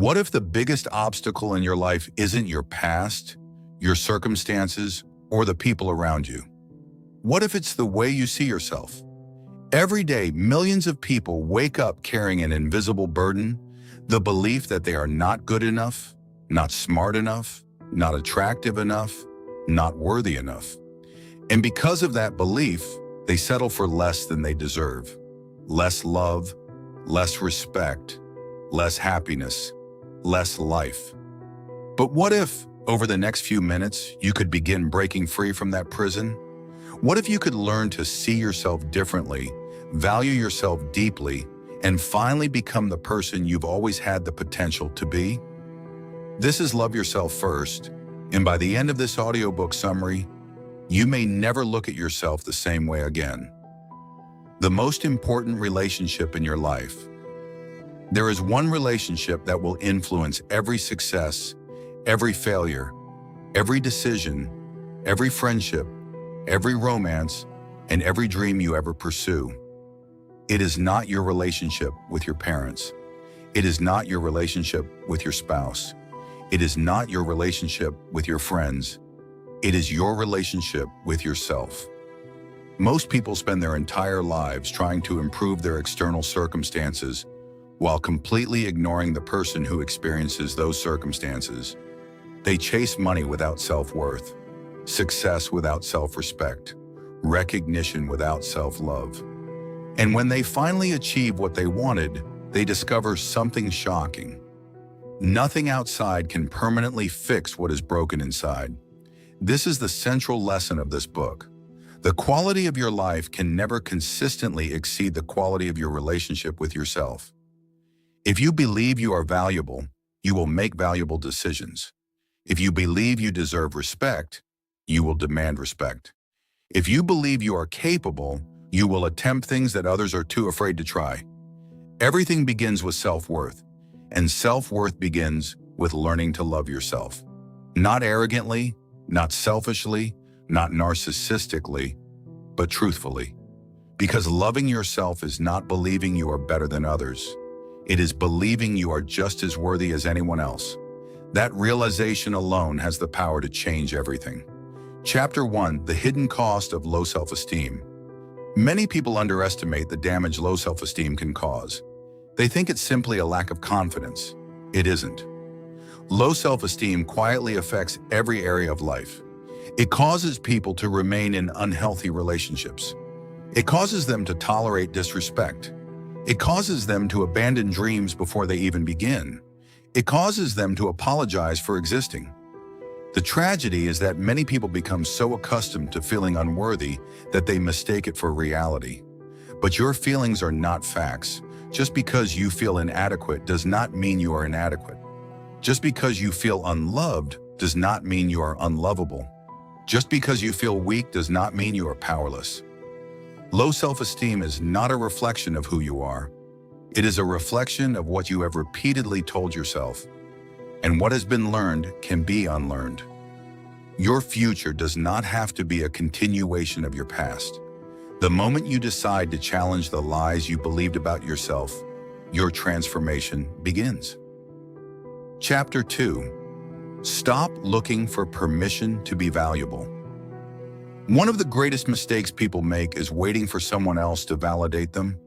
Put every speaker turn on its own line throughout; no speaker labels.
What if the biggest obstacle in your life isn't your past, your circumstances, or the people around you? What if it's the way you see yourself? Every day, millions of people wake up carrying an invisible burden, the belief that they are not good enough, not smart enough, not attractive enough, not worthy enough. And because of that belief, they settle for less than they deserve. Less love, less respect, less happiness, less life. But what if, over the next few minutes, you could begin breaking free from that prison? What if you could learn to see yourself differently, value yourself deeply, and finally become the person you've always had the potential to be? This is Love Yourself First, and by the end of this audiobook summary, you may never look at yourself the same way again. The most important relationship in your life. There is one relationship that will influence every success, every failure, every decision, every friendship, every romance, and every dream you ever pursue. It is not your relationship with your parents. It is not your relationship with your spouse. It is not your relationship with your friends. It is your relationship with yourself. Most people spend their entire lives trying to improve their external circumstances while completely ignoring the person who experiences those circumstances. They chase money without self-worth, success without self-respect, recognition without self-love. And when they finally achieve what they wanted, they discover something shocking. Nothing outside can permanently fix what is broken inside. This is the central lesson of this book. The quality of your life can never consistently exceed the quality of your relationship with yourself. If you believe you are valuable, you will make valuable decisions. If you believe you deserve respect, you will demand respect. If you believe you are capable, you will attempt things that others are too afraid to try. Everything begins with self-worth, and self-worth begins with learning to love yourself. Not arrogantly, not selfishly, not narcissistically, but truthfully. Because loving yourself is not believing you are better than others. It is believing you are just as worthy as anyone else. That realization alone has the power to change everything. Chapter 1: The Hidden Cost of Low Self-Esteem. Many people underestimate the damage low self-esteem can cause. They think it's simply a lack of confidence. It isn't. Low self-esteem quietly affects every area of life. It causes people to remain in unhealthy relationships. It causes them to tolerate disrespect. It causes them to abandon dreams before they even begin. It causes them to apologize for existing. The tragedy is that many people become so accustomed to feeling unworthy that they mistake it for reality. But your feelings are not facts. Just because you feel inadequate does not mean you are inadequate. Just because you feel unloved does not mean you are unlovable. Just because you feel weak does not mean you are powerless. Low self-esteem is not a reflection of who you are. It is a reflection of what you have repeatedly told yourself. And what has been learned can be unlearned. Your future does not have to be a continuation of your past. The moment you decide to challenge the lies you believed about yourself, your transformation begins. Chapter 2: Stop looking for permission to be valuable. One of the greatest mistakes people make is waiting for someone else to validate them.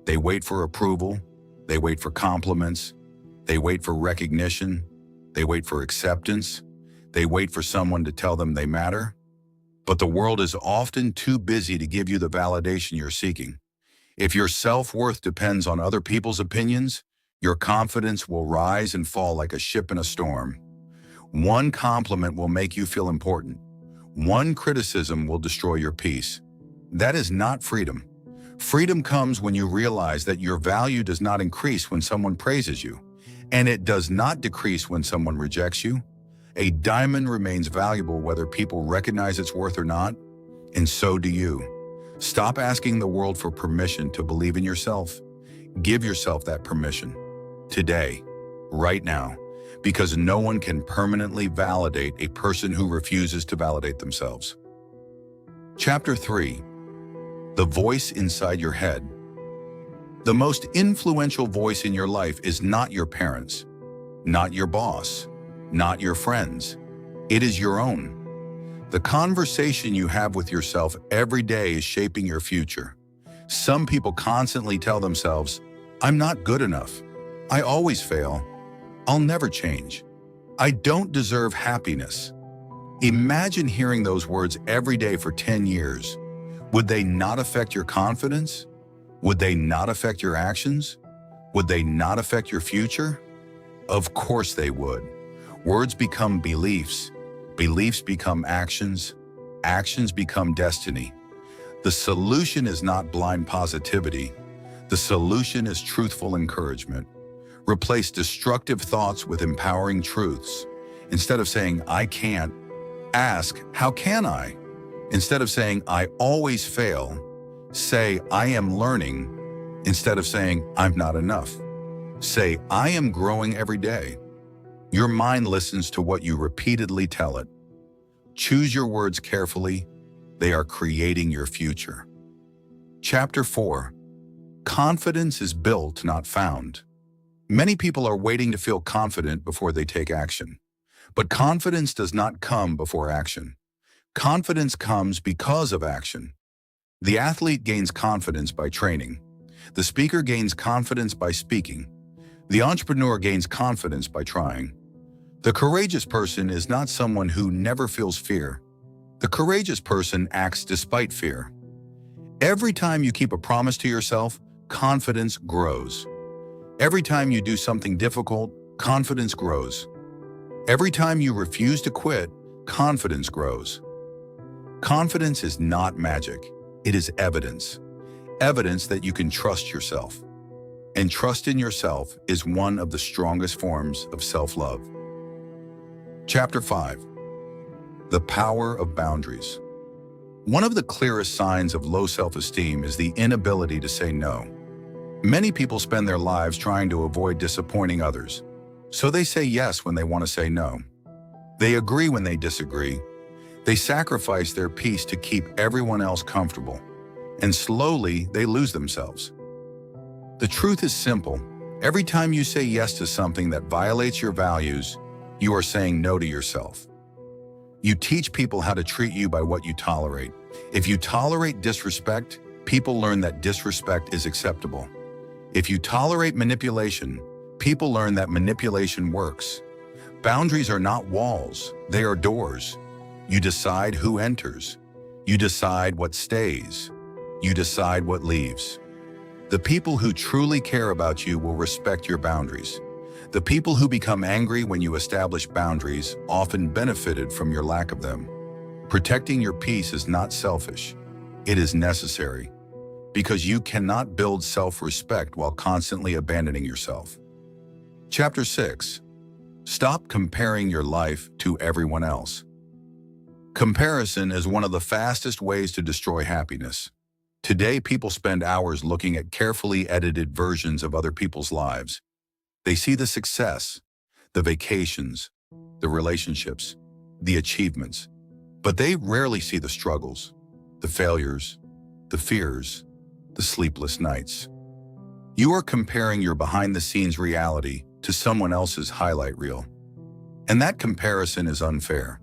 They wait for approval. They wait for compliments. They wait for recognition. They wait for acceptance. They wait for someone to tell them they matter. But the world is often too busy to give you the validation you're seeking. If your self-worth depends on other people's opinions, your confidence will rise and fall like a ship in a storm. One compliment will make you feel important. One criticism will destroy your peace. That is not freedom. Freedom comes when you realize that your value does not increase when someone praises you, and it does not decrease when someone rejects you. A diamond remains valuable whether people recognize its worth or not, and so do you. Stop asking the world for permission to believe in yourself. Give yourself that permission. Today, right now. Because no one can permanently validate a person who refuses to validate themselves. Chapter 3: The Voice Inside Your Head. The most influential voice in your life is not your parents. not your boss, not your friends. It is your own. The conversation you have with yourself every day is shaping your future. Some people constantly tell themselves, "I'm not good enough. I always fail. I'll never change. I don't deserve happiness." Imagine hearing those words every day for 10 years. Would they not affect your confidence? Would they not affect your actions? Would they not affect your future? Of course they would. Words become beliefs. Beliefs become actions. Actions become destiny. The solution is not blind positivity. The solution is truthful encouragement. Replace destructive thoughts with empowering truths. Instead of saying, "I can't," ask, "How can I?" Instead of saying, "I always fail," say, "I am learning." Instead of saying, "I'm not enough," say, "I am growing every day." Your mind listens to what you repeatedly tell it. Choose your words carefully. They are creating your future. Chapter 4. Confidence is built, not found. Many people are waiting to feel confident before they take action. But confidence does not come before action. Confidence comes because of action. The athlete gains confidence by training. The speaker gains confidence by speaking. The entrepreneur gains confidence by trying. The courageous person is not someone who never feels fear. The courageous person acts despite fear. Every time you keep a promise to yourself, confidence grows. Every time you do something difficult, confidence grows. Every time you refuse to quit, confidence grows. Confidence is not magic. It is evidence. Evidence that you can trust yourself. And trust in yourself is one of the strongest forms of self-love. Chapter 5. The power of boundaries. One of the clearest signs of low self-esteem is the inability to say no. Many people spend their lives trying to avoid disappointing others, so they say yes when they want to say no. They agree when they disagree. They sacrifice their peace to keep everyone else comfortable, and slowly they lose themselves. The truth is simple. Every time you say yes to something that violates your values, you are saying no to yourself. You teach people how to treat you by what you tolerate. If you tolerate disrespect, people learn that disrespect is acceptable. If you tolerate manipulation, people learn that manipulation works. Boundaries are not walls, they are doors. You decide who enters. You decide what stays. You decide what leaves. The people who truly care about you will respect your boundaries. The people who become angry when you establish boundaries often benefited from your lack of them. Protecting your peace is not selfish. It is necessary, because you cannot build self-respect while constantly abandoning yourself. Chapter 6. Stop comparing your life to everyone else. Comparison is one of the fastest ways to destroy happiness. Today, people spend hours looking at carefully edited versions of other people's lives. They see the success, the vacations, the relationships, the achievements, but they rarely see the struggles, the failures, the fears, the sleepless nights. You are comparing your behind-the-scenes reality to someone else's highlight reel. And that comparison is unfair.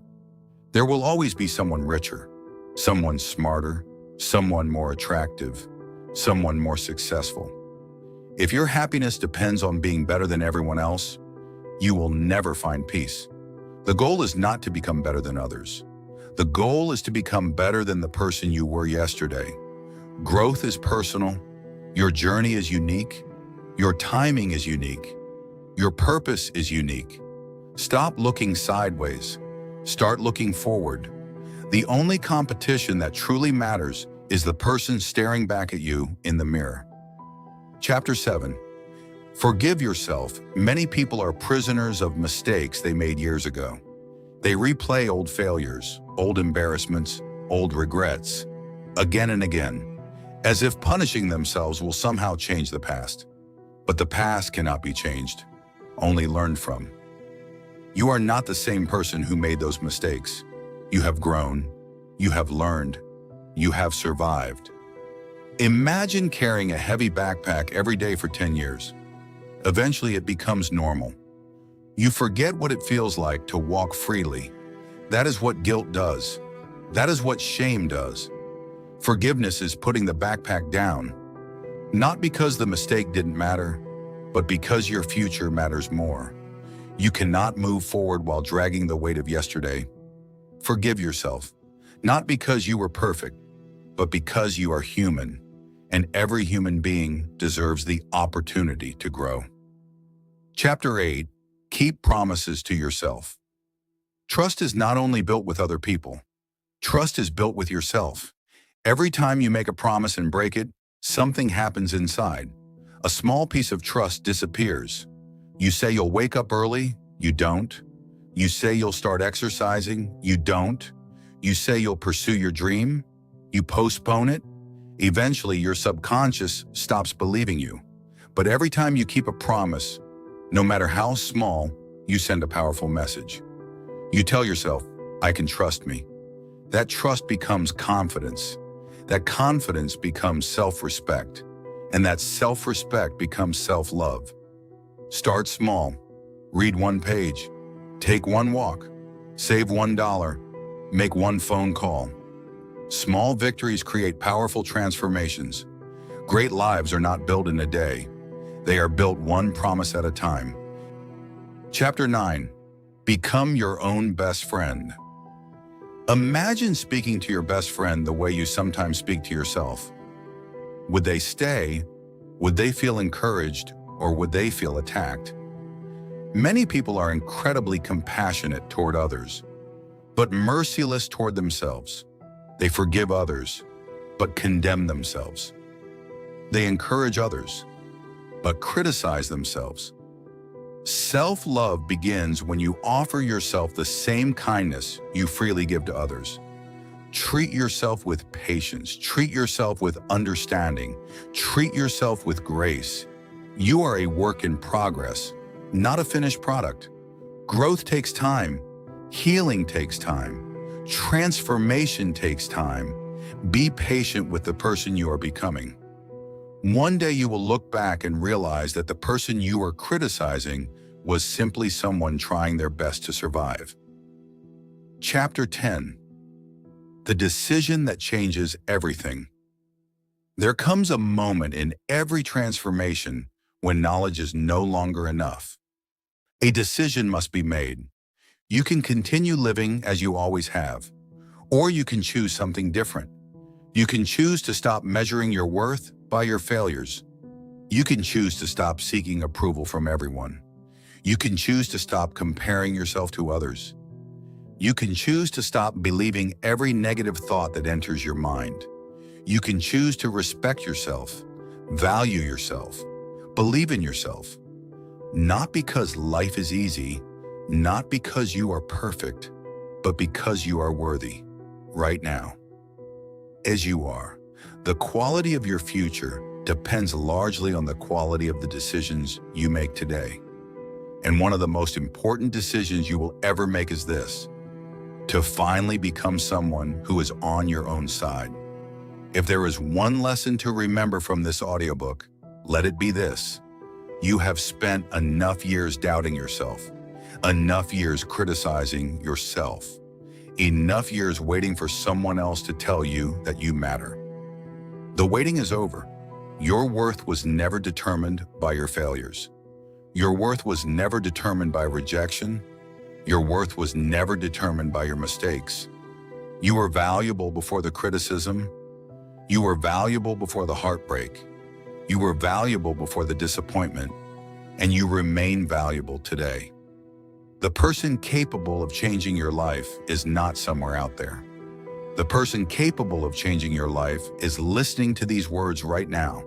There will always be someone richer, someone smarter, someone more attractive, someone more successful. If your happiness depends on being better than everyone else, you will never find peace. The goal is not to become better than others. The goal is to become better than the person you were yesterday. Growth is personal. Your journey is unique. Your timing is unique. Your purpose is unique. Stop looking sideways. Start looking forward. The only competition that truly matters is the person staring back at you in the mirror. Chapter 7. Forgive yourself. Many people are prisoners of mistakes they made years ago. They replay old failures, old embarrassments, old regrets, again and again, as if punishing themselves will somehow change the past. But the past cannot be changed, only learned from. You are not the same person who made those mistakes. You have grown, you have learned, you have survived. Imagine carrying a heavy backpack every day for 10 years. Eventually it becomes normal. You forget what it feels like to walk freely. That is what guilt does. That is what shame does. Forgiveness is putting the backpack down, not because the mistake didn't matter, but because your future matters more. You cannot move forward while dragging the weight of yesterday. Forgive yourself, not because you were perfect, but because you are human, and every human being deserves the opportunity to grow. Chapter 8. Keep promises to yourself. Trust is not only built with other people. Trust is built with yourself. Every time you make a promise and break it, something happens inside. A small piece of trust disappears. You say you'll wake up early, you don't. You say you'll start exercising, you don't. You say you'll pursue your dream, you postpone it. Eventually, your subconscious stops believing you. But every time you keep a promise, no matter how small, you send a powerful message. You tell yourself, I can trust me. That trust becomes confidence. That confidence becomes self-respect. And that self-respect becomes self-love. Start small. Read one page. Take one walk. Save $1. Make one phone call. Small victories create powerful transformations. Great lives are not built in a day. They are built one promise at a time. Chapter 9. Become your own best friend. Imagine speaking to your best friend the way you sometimes speak to yourself. Would they stay? Would they feel encouraged? Or would they feel attacked? Many people are incredibly compassionate toward others, but merciless toward themselves. They forgive others, but condemn themselves. They encourage others, but criticize themselves. Self-love begins when you offer yourself the same kindness you freely give to others. Treat yourself with patience. Treat yourself with understanding. Treat yourself with grace. You are a work in progress, not a finished product. Growth takes time. Healing takes time. Transformation takes time. Be patient with the person you are becoming. One day you will look back and realize that the person you were criticizing was simply someone trying their best to survive. Chapter 10. The decision that changes everything. There comes a moment in every transformation when knowledge is no longer enough. A decision must be made. You can continue living as you always have, or you can choose something different. You can choose to stop measuring your worth by your failures. You can choose to stop seeking approval from everyone. You can choose to stop comparing yourself to others. You can choose to stop believing every negative thought that enters your mind. You can choose to respect yourself, value yourself, believe in yourself. Not because life is easy, not because you are perfect, but because you are worthy, right now. As you are, the quality of your future depends largely on the quality of the decisions you make today. And one of the most important decisions you will ever make is this: to finally become someone who is on your own side. If there is one lesson to remember from this audiobook, let it be this: you have spent enough years doubting yourself, enough years criticizing yourself, enough years waiting for someone else to tell you that you matter. The waiting is over. Your worth was never determined by your failures. Your worth was never determined by rejection. Your worth was never determined by your mistakes. You were valuable before the criticism. You were valuable before the heartbreak. You were valuable before the disappointment. And you remain valuable today. The person capable of changing your life is not somewhere out there. The person capable of changing your life is listening to these words right now.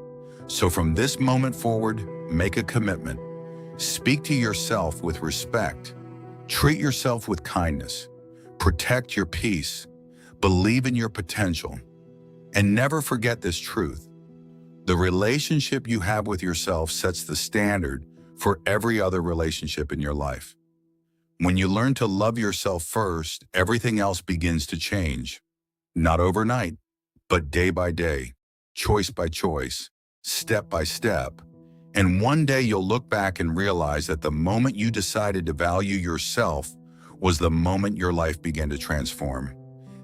So from this moment forward, make a commitment. Speak to yourself with respect. Treat yourself with kindness. Protect your peace. Believe in your potential. And never forget this truth: the relationship you have with yourself sets the standard for every other relationship in your life. When you learn to love yourself first, everything else begins to change. Not overnight, but day by day, choice by choice, step by step. And one day you'll look back and realize that the moment you decided to value yourself was the moment your life began to transform.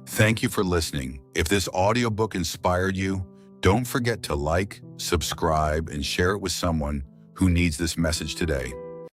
Thank you for listening. If this audiobook inspired you, don't forget to like, subscribe, and share it with someone who needs this message today.